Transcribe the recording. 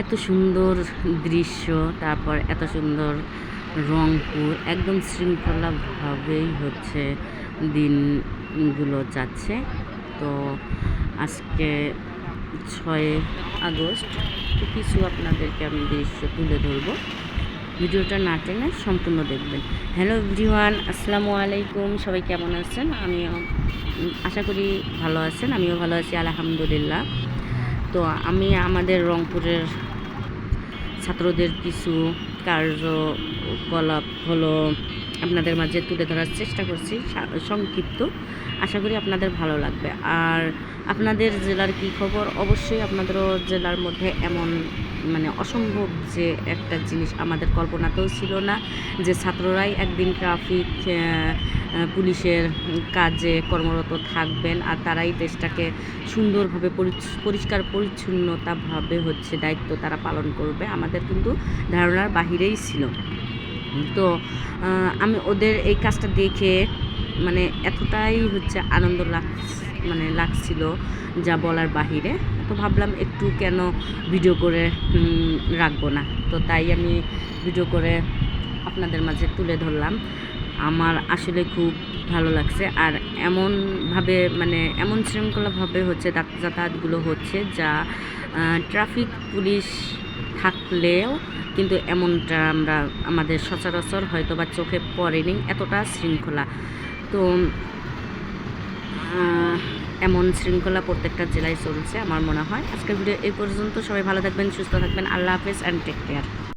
এত সুন্দর দৃশ্য, তারপর এত সুন্দর রংপুর, একদম শৃঙ্খলাভাবেই হচ্ছে দিনগুলো যাচ্ছে। তো আজকে 6 আগস্ট, তো কিছু আপনাদেরকে আমি দৃশ্য তুলে ধরবো। ভিডিওটা না টেনে সম্পূর্ণ দেখবেন। হ্যালো এভরিওয়ান, আসসালামু আলাইকুম। সবাই কেমন আছেন? আমিও আশা করি ভালো আছেন, আমিও ভালো আছি আলহামদুলিল্লাহ। তো আমি আমাদের রংপুরের ছাত্রদের কিছু কার্যকলাপ হলো আপনাদের মাঝে তুলে ধরার চেষ্টা করছি, সংক্ষিপ্ত। আশা করি আপনাদের ভালো লাগবে। আর আপনাদের জেলার কি খবর? অবশ্যই আপনাদেরও জেলার মধ্যে এমন অসম্ভব যে একটা জিনিস আমাদের কল্পনাতেও ছিল না, যে ছাত্ররাই একদিন ট্রাফিক পুলিশের কাজে কর্মরত থাকবেন, আর তারাই দেশটাকে সুন্দরভাবে পরিষ্কার পরিচ্ছন্নতাভাবে দায়িত্ব তারা পালন করবে। আমাদের কিন্তু ধারণার বাহিরেই ছিল। তো আমি ওদের এই কাজটা দেখে এতটাই আনন্দ লাগছিল, যা বলার বাহিরে। তো ভাবলাম একটু কেন ভিডিও করে রাখবো না, তো তাই আমি ভিডিও করে আপনাদের মাঝে তুলে ধরলাম। আমার আসলে খুব ভালো লাগছে। আর এমনভাবে এমন শৃঙ্খলাভাবে যাতায়াতগুলো হচ্ছে, যা ট্রাফিক পুলিশ থাকলেও কিন্তু এমনটা আমাদের সচরাচর হয়তো বা চোখে পড়েনি, এতটা শৃঙ্খলা। তো এমন শৃঙ্খলা প্রত্যেকটা জেলায় চলছে আমার মনে হয়। আজকের ভিডিও এই পর্যন্ত। সবাই ভালো থাকবেন, সুস্থ থাকবেন। আল্লাহ হাফেজ অ্যান্ড টেক কেয়ার।